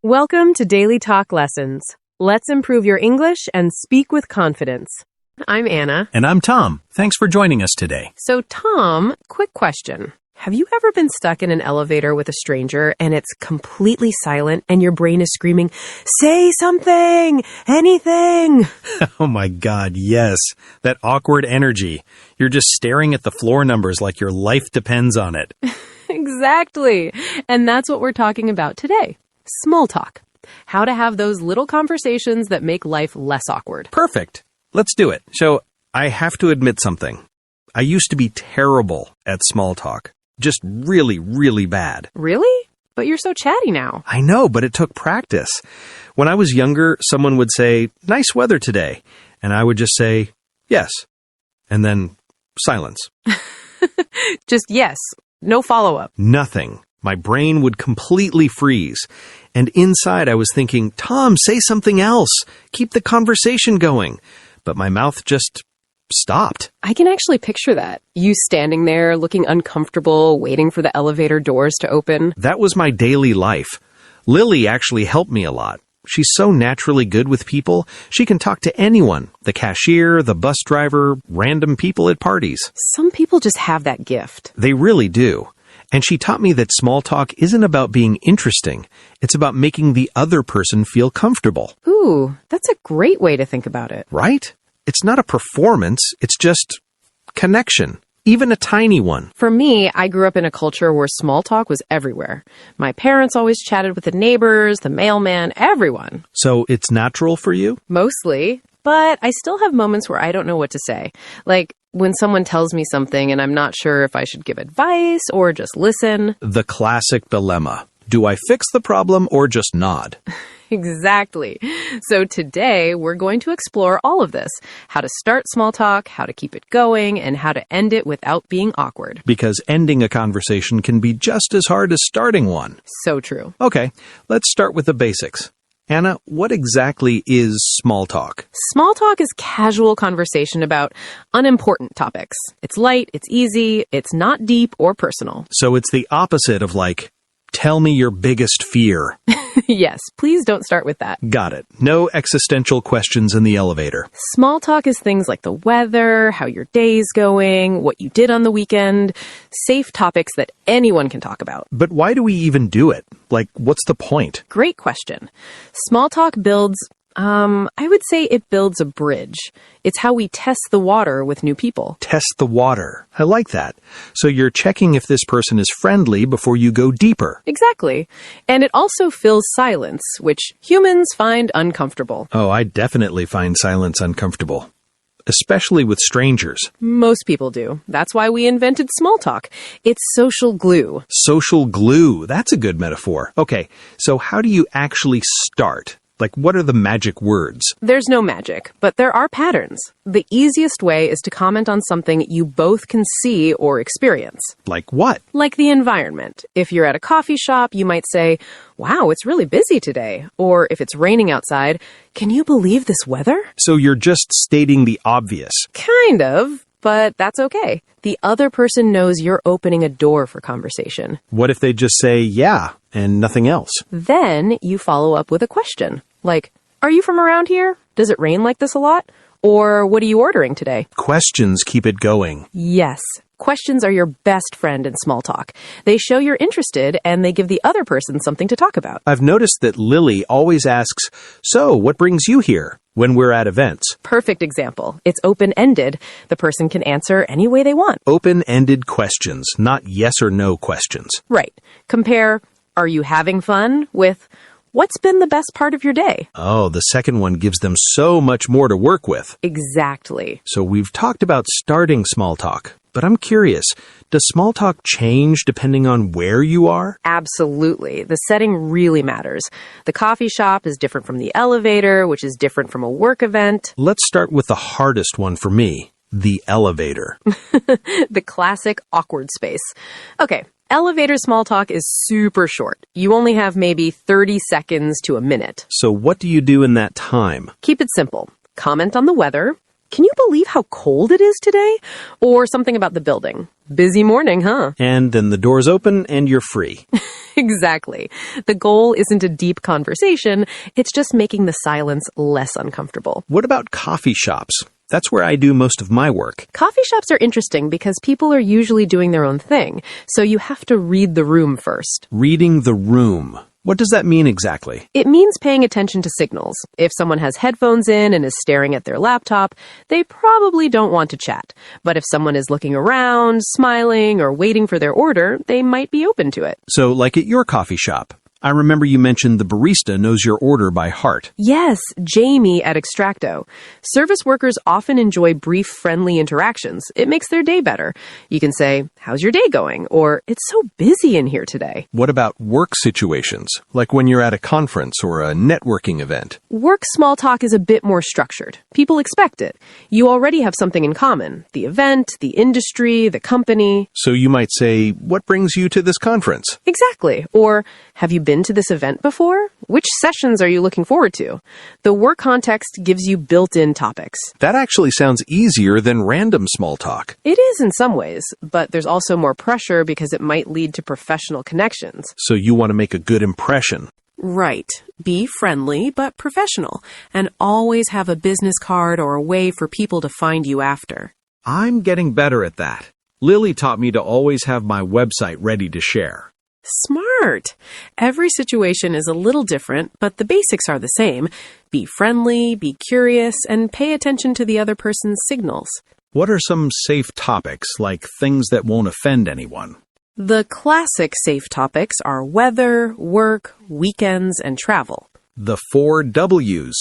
Welcome to Daily Talk Lessons. Let's improve your English and speak with confidence. I'm Anna. And I'm Tom. Thanks for joining us today. So, Tom, quick question. Have you ever been stuck in an elevator with a stranger and it's completely silent and your brain is screaming, "Say something! Anything!" Oh my God, yes. That awkward energy. You're just staring at the floor numbers like your life depends on it. Exactly. And that's what we're talking about today. Small talk. How to have those little conversations that make life less awkward. Perfect. Let's do it. So, I have to admit something. I used to be terrible at small talk. Just really, really bad. Really? But you're so chatty now. I know, but it took practice. When I was younger, someone would say, "Nice weather today." And I would just say, "Yes." And then silence. Just yes. No follow-up. Nothing. My brain would completely freeze. And inside I was thinking, "Tom, say something else. Keep the conversation going." But my mouth just stopped. I can actually picture that. You standing there, looking uncomfortable, waiting for the elevator doors to open. That was my daily life. Lily actually helped me a lot. She's so naturally good with people. She can talk to anyone, the cashier, the bus driver, random people at parties. Some people just have that gift. They really do. And she taught me that small talk isn't about being interesting. It's about making the other person feel comfortable. Ooh, that's a great way to think about it. Right? It's not a performance. It's just connection, even a tiny one. For me, I grew up in a culture where small talk was everywhere. My parents always chatted with the neighbors, the mailman, everyone. So it's natural for you? Mostly, but I still have moments where I don't know what to say. Like when someone tells me something and I'm not sure if I should give advice or just listen. The classic dilemma. Do I fix the problem or just nod? Exactly. So today, we're going to explore all of this. How to start small talk, how to keep it going, and how to end it without being awkward. Because ending a conversation can be just as hard as starting one. So true. Okay, let's start with the basics. Anna, what exactly is small talk? Small talk is casual conversation about unimportant topics. It's light, it's easy, it's not deep or personal. So it's the opposite of like, "Tell me your biggest fear." Yes, please don't start with that. Got it. No existential questions in the elevator. Small talk is things like the weather, how your day's going, what you did on the weekend, safe topics that anyone can talk about. But why do we even do it? Like, what's the point? Great question. Small talk builds, I would say it builds a bridge. It's how we test the water with new people. Test the water. I like that. So you're checking if this person is friendly before you go deeper. Exactly. And it also fills silence, which humans find uncomfortable. Oh, I definitely find silence uncomfortable. Especially with strangers. Most people do. That's why we invented small talk. It's social glue. Social glue. That's a good metaphor. Okay, so how do you actually start? Like, what are the magic words? There's no magic, but there are patterns. The easiest way is to comment on something you both can see or experience. Like what? Like the environment. If you're at a coffee shop, you might say, "Wow, it's really busy today." Or if it's raining outside, "Can you believe this weather?" So you're just stating the obvious. Kind of, but that's okay. The other person knows you're opening a door for conversation. What if they just say, "Yeah," and nothing else? Then you follow up with a question. Like, "Are you from around here? Does it rain like this a lot?" Or, "What are you ordering today?" Questions keep it going. Yes. Questions are your best friend in small talk. They show you're interested and they give the other person something to talk about. I've noticed that Lily always asks, "So, what brings you here?" when we're at events. Perfect example. It's open-ended. The person can answer any way they want. Open-ended questions, not yes or no questions. Right. Compare, "Are you having fun?" with, "What's been the best part of your day?" Oh, the second one gives them so much more to work with. Exactly. So we've talked about starting small talk, but I'm curious, does small talk change depending on where you are? Absolutely. The setting really matters. The coffee shop is different from the elevator, which is different from a work event. Let's start with the hardest one for me, the elevator. The classic awkward space. Okay. Elevator small talk is super short. You only have maybe 30 seconds to a minute. So what do you do in that time? Keep it simple. Comment on the weather. "Can you believe how cold it is today?" Or something about the building. "Busy morning, huh?" And then the doors open and you're free. Exactly. The goal isn't a deep conversation, it's just making the silence less uncomfortable. What about coffee shops? That's where I do most of my work. Coffee shops are interesting because people are usually doing their own thing, so you have to read the room first. Reading the room. What does that mean exactly? It means paying attention to signals. If someone has headphones in and is staring at their laptop, they probably don't want to chat. But if someone is looking around, smiling, or waiting for their order, they might be open to it. So, like at your coffee shop. I remember you mentioned the barista knows your order by heart. Yes, Jamie at Extracto. Service workers often enjoy brief, friendly interactions. It makes their day better. You can say, "How's your day going?" Or, "It's so busy in here today." What about work situations, like when you're at a conference or a networking event? Work small talk is a bit more structured. People expect it. You already have something in common. The event, the industry, the company. So you might say, "What brings you to this conference?" Exactly. Or, "Have you been to this event before? Which sessions are you looking forward to?" The work context gives you built-in topics. That actually sounds easier than random small talk. It is in some ways, but there's also more pressure because it might lead to professional connections. So you want to make a good impression. Right. Be friendly, but professional, and always have a business card or a way for people to find you after. I'm getting better at that. Lily taught me to always have my website ready to share. Smart. Every situation is a little different, but the basics are the same. Be friendly, be curious, and pay attention to the other person's signals. What are some safe topics, like things that won't offend anyone? The classic safe topics are weather, work, weekends, and travel. The 4 W's.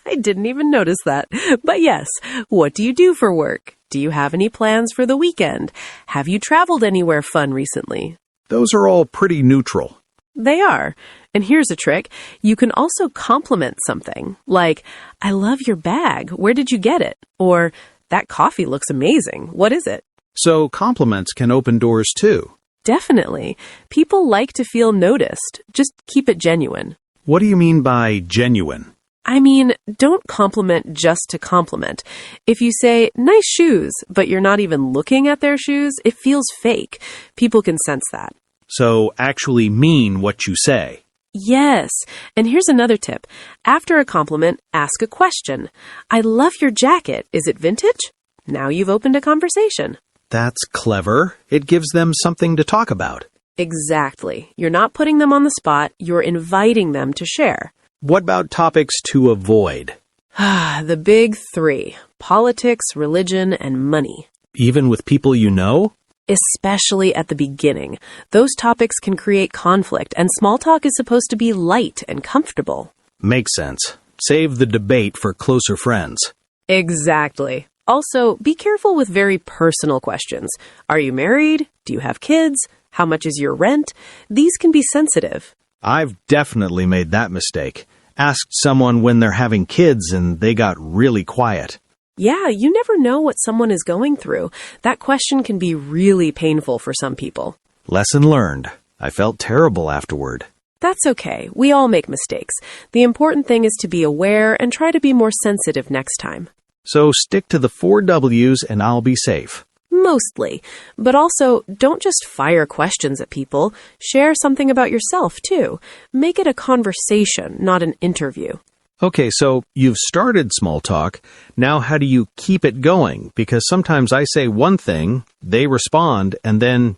I didn't even notice that. But yes, what do you do for work? Do you have any plans for the weekend? Have you traveled anywhere fun recently? Those are all pretty neutral. They are. And here's a trick. You can also compliment something, like, "I love your bag. Where did you get it?" Or, "That coffee looks amazing. What is it?" So compliments can open doors too. Definitely. People like to feel noticed. Just keep it genuine. What do you mean by genuine? I mean, don't compliment just to compliment. If you say, "Nice shoes," but you're not even looking at their shoes, it feels fake. People can sense that. So actually mean what you say. Yes. And here's another tip. After a compliment, ask a question. "I love your jacket. Is it vintage?" Now you've opened a conversation. That's clever. It gives them something to talk about. Exactly. You're not putting them on the spot. You're inviting them to share. What about topics to avoid? The big 3. Politics, religion, and money. Even with people you know? Especially at the beginning. Those topics can create conflict, and small talk is supposed to be light and comfortable. Makes sense. Save the debate for closer friends. Exactly. Also, be careful with very personal questions. Are you married? Do you have kids? How much is your rent? These can be sensitive. I've definitely made that mistake. Asked someone when they're having kids and they got really quiet. Yeah, you never know what someone is going through. That question can be really painful for some people. Lesson learned. I felt terrible afterward. That's okay. We all make mistakes. The important thing is to be aware and try to be more sensitive next time. So stick to the 4 W's and I'll be safe. Mostly. But also, don't just fire questions at people. Share something about yourself, too. Make it a conversation, not an interview. Okay, so you've started small talk. Now how do you keep it going? Because sometimes I say one thing, they respond, and then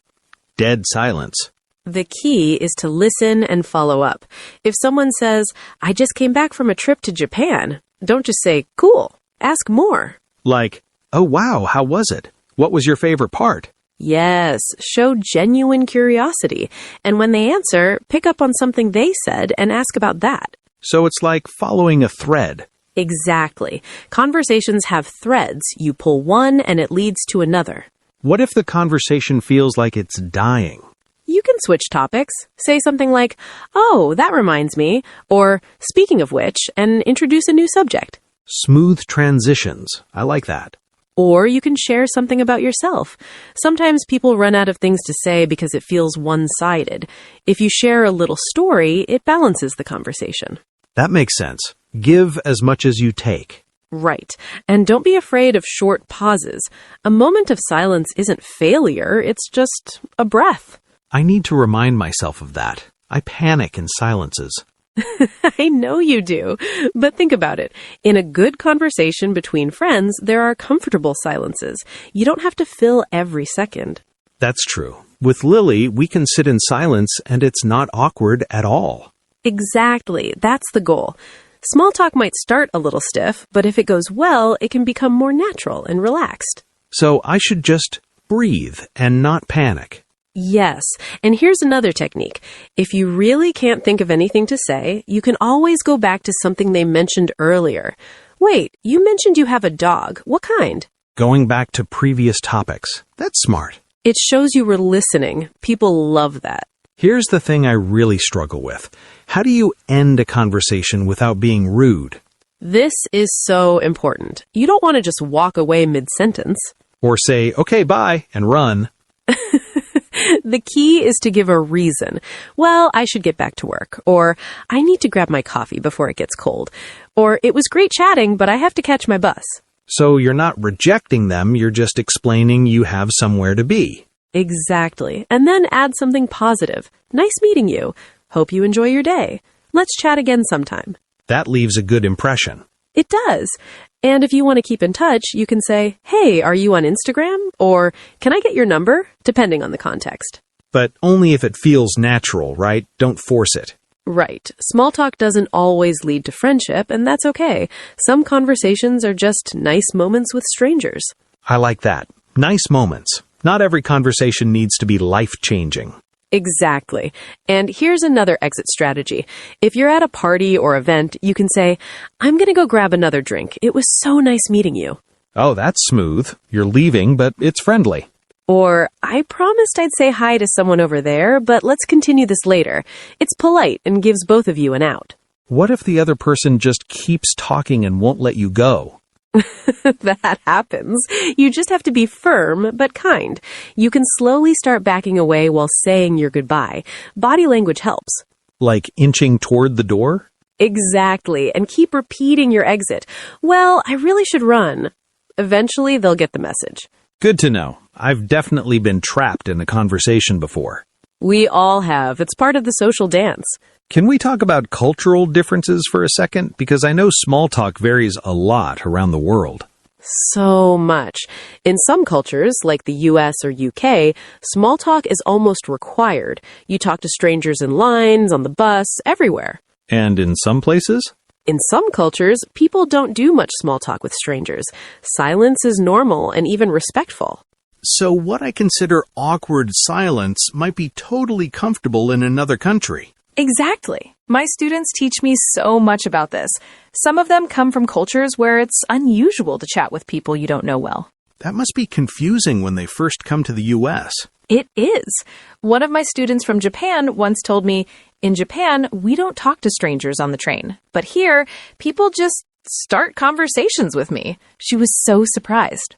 dead silence. The key is to listen and follow up. If someone says, "I just came back from a trip to Japan," don't just say, "Cool." Ask more. Like, "Oh wow, how was it? What was your favorite part?" Yes, show genuine curiosity. And when they answer, pick up on something they said and ask about that. So it's like following a thread. Exactly. Conversations have threads. You pull one and it leads to another. What if the conversation feels like it's dying? You can switch topics. Say something like, "Oh, that reminds me," or "Speaking of which," and introduce a new subject. Smooth transitions. I like that. Or you can share something about yourself. Sometimes people run out of things to say because it feels one-sided. If you share a little story, it balances the conversation. That makes sense. Give as much as you take. Right. And don't be afraid of short pauses. A moment of silence isn't failure, it's just a breath. I need to remind myself of that. I panic in silences. I know you do. But think about it. In a good conversation between friends, there are comfortable silences. You don't have to fill every second. That's true. With Lily, we can sit in silence and it's not awkward at all. Exactly. That's the goal. Small talk might start a little stiff, but if it goes well, it can become more natural and relaxed. So I should just breathe and not panic. Yes, and here's another technique. If you really can't think of anything to say, you can always go back to something they mentioned earlier. Wait, you mentioned you have a dog. What kind? Going back to previous topics. That's smart. It shows you were listening. People love that. Here's the thing I really struggle with. How do you end a conversation without being rude? This is so important. You don't want to just walk away mid-sentence. Or say, okay, bye, and run. The key is to give a reason. Well, I should get back to work. Or, I need to grab my coffee before it gets cold. Or, it was great chatting, but I have to catch my bus. So you're not rejecting them, you're just explaining you have somewhere to be. Exactly. And then add something positive. Nice meeting you. Hope you enjoy your day. Let's chat again sometime. That leaves a good impression. It does. And if you want to keep in touch, you can say, hey, are you on Instagram? Or, can I get your number? Depending on the context. But only if it feels natural, right? Don't force it. Right. Small talk doesn't always lead to friendship, and that's okay. Some conversations are just nice moments with strangers. I like that. Nice moments. Not every conversation needs to be life-changing. Exactly. And here's another exit strategy. If you're at a party or event, you can say, I'm going to go grab another drink. It was so nice meeting you. Oh, that's smooth. You're leaving, but it's friendly. Or, I promised I'd say hi to someone over there, but let's continue this later. It's polite and gives both of you an out. What if the other person just keeps talking and won't let you go? That happens. You just have to be firm but kind. You can slowly start backing away while saying your goodbye. Body language helps. Like inching toward the door? Exactly. And keep repeating your exit. Well, I really should run. Eventually, they'll get the message. Good to know. I've definitely been trapped in a conversation before. We all have. It's part of the social dance. Can we talk about cultural differences for a second? Because I know small talk varies a lot around the world. So much. In some cultures, like the US or UK, small talk is almost required. You talk to strangers in lines, on the bus, everywhere. And in some places? In some cultures, people don't do much small talk with strangers. Silence is normal and even respectful. So what I consider awkward silence might be totally comfortable in another country. Exactly. My students teach me so much about this. Some of them come from cultures where it's unusual to chat with people you don't know well. That must be confusing when they first come to the U.S. It is. One of my students from Japan once told me, in Japan, we don't talk to strangers on the train. But here, people just start conversations with me. She was so surprised.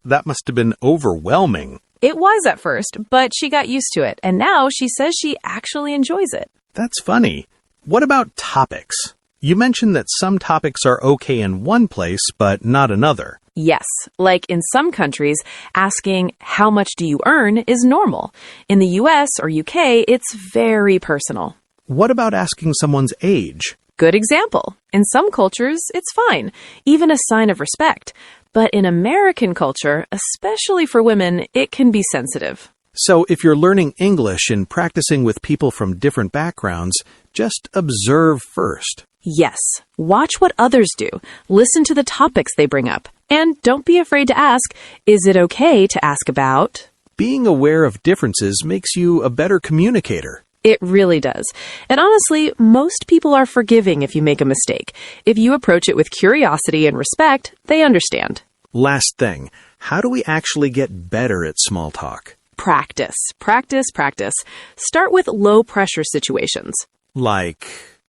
That must have been overwhelming. It was at first, but she got used to it, and now she says she actually enjoys it. That's funny. What about topics? You mentioned that some topics are okay in one place, but not another. Yes, like in some countries, asking how much do you earn is normal. In the US or UK, it's very personal. What about asking someone's age? Good example. In some cultures, it's fine, even a sign of respect. But in American culture, especially for women, it can be sensitive. So if you're learning English and practicing with people from different backgrounds, just observe first. Yes, watch what others do. Listen to the topics they bring up. And don't be afraid to ask, is it okay to ask about? Being aware of differences makes you a better communicator. It really does. And honestly, most people are forgiving if you make a mistake. If you approach it with curiosity and respect, they understand. Last thing, how do we actually get better at small talk? Practice, practice, practice. Start with low-pressure situations. Like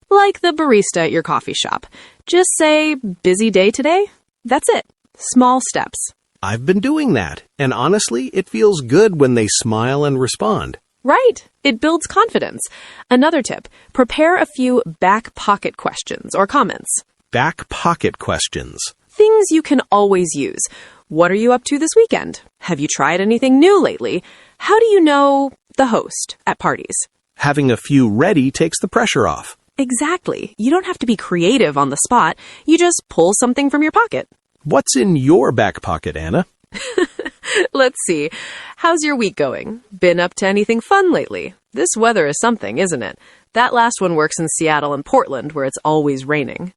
the barista at your coffee shop. Just say, busy day today? That's it. Small steps. I've been doing that, and honestly, it feels good when they smile and respond. Right. It builds confidence. Another tip, prepare a few back pocket questions or comments. Back pocket questions. Things you can always use. What are you up to this weekend? Have you tried anything new lately? How do you know the host at parties? Having a few ready takes the pressure off. Exactly. You don't have to be creative on the spot. You just pull something from your pocket. What's in your back pocket, Anna? Let's see. How's your week going? Been up to anything fun lately? This weather is something, isn't it? That last one works in Seattle and Portland, where it's always raining.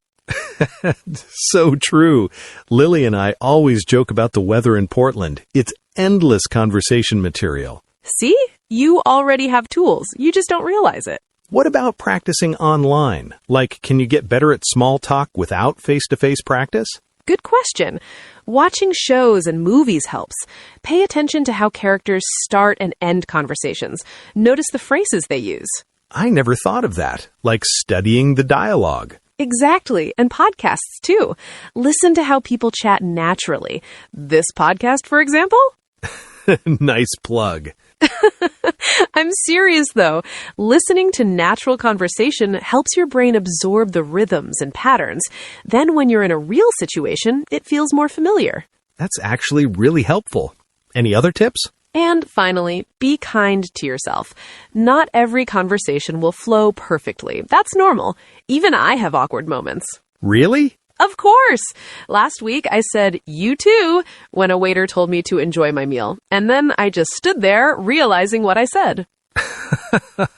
So true. Lily and I always joke about the weather in Portland. It's endless conversation material. See? You already have tools. You just don't realize it. What about practicing online? Like, can you get better at small talk without face-to-face practice? Good question. Watching shows and movies helps. Pay attention to how characters start and end conversations. Notice the phrases they use. I never thought of that, like studying the dialogue. Exactly, and podcasts too. Listen to how people chat naturally. This podcast, for example? Nice plug. I'm serious, though. Listening to natural conversation helps your brain absorb the rhythms and patterns. Then when you're in a real situation, it feels more familiar. That's actually really helpful. Any other tips? And finally, be kind to yourself. Not every conversation will flow perfectly. That's normal. Even I have awkward moments. Really? Of course! Last week I said, "You too," when a waiter told me to enjoy my meal. And then I just stood there, realizing what I said.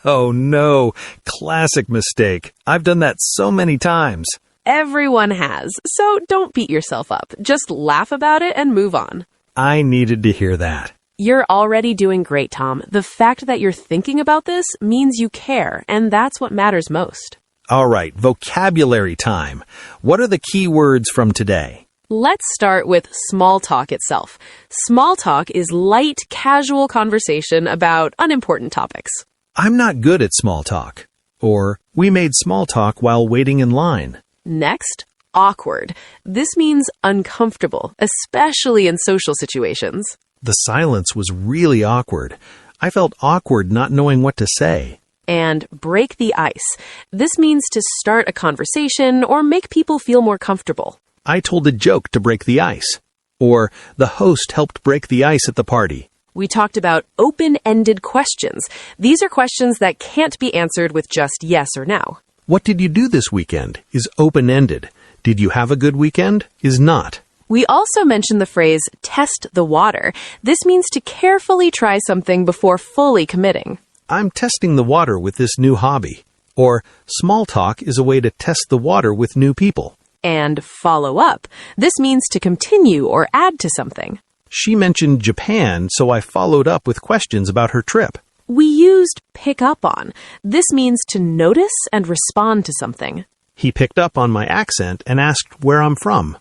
Oh no, classic mistake. I've done that so many times. Everyone has, so don't beat yourself up. Just laugh about it and move on. I needed to hear that. You're already doing great, Tom. The fact that you're thinking about this means you care, and that's what matters most. All right, vocabulary time. What are the key words from today? Let's start with small talk itself. Small talk is light, casual conversation about unimportant topics. I'm not good at small talk. Or, we made small talk while waiting in line. Next, awkward. This means uncomfortable, especially in social situations. The silence was really awkward. I felt awkward not knowing what to say. And break the ice. This means to start a conversation or make people feel more comfortable. I told a joke to break the ice. Or, the host helped break the ice at the party. We talked about open-ended questions. These are questions that can't be answered with just yes or no. What did you do this weekend? Is open-ended. Did you have a good weekend? Is not. We also mentioned the phrase, test the water. This means to carefully try something before fully committing. I'm testing the water with this new hobby. Or, small talk is a way to test the water with new people. And follow up. This means to continue or add to something. She mentioned Japan, so I followed up with questions about her trip. We used pick up on. This means to notice and respond to something. He picked up on my accent and asked where I'm from.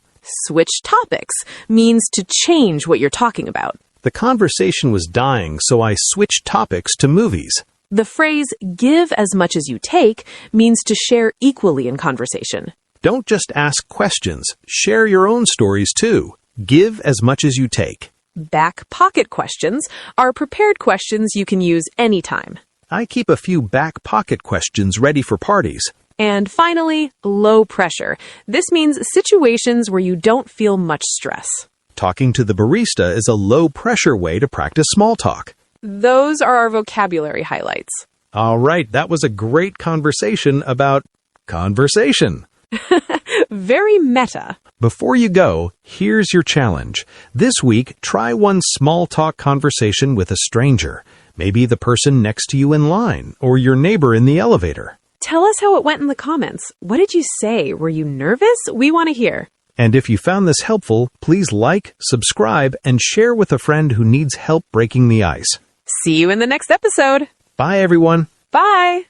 Switch topics means to change what you're talking about. The conversation was dying, so I switched topics to movies. The phrase, give as much as you take, means to share equally in conversation. Don't just ask questions. Share your own stories, too. Give as much as you take. Back pocket questions are prepared questions you can use anytime. I keep a few back pocket questions ready for parties. And finally, low pressure. This means situations where you don't feel much stress. Talking to the barista is a low-pressure way to practice small talk. Those are our vocabulary highlights. All right, that was a great conversation about conversation. Very meta. Before you go, here's your challenge. This week, try one small talk conversation with a stranger. Maybe the person next to you in line or your neighbor in the elevator. Tell us how it went in the comments. What did you say? Were you nervous? We want to hear. And if you found this helpful, please like, subscribe, and share with a friend who needs help breaking the ice. See you in the next episode. Bye, everyone. Bye.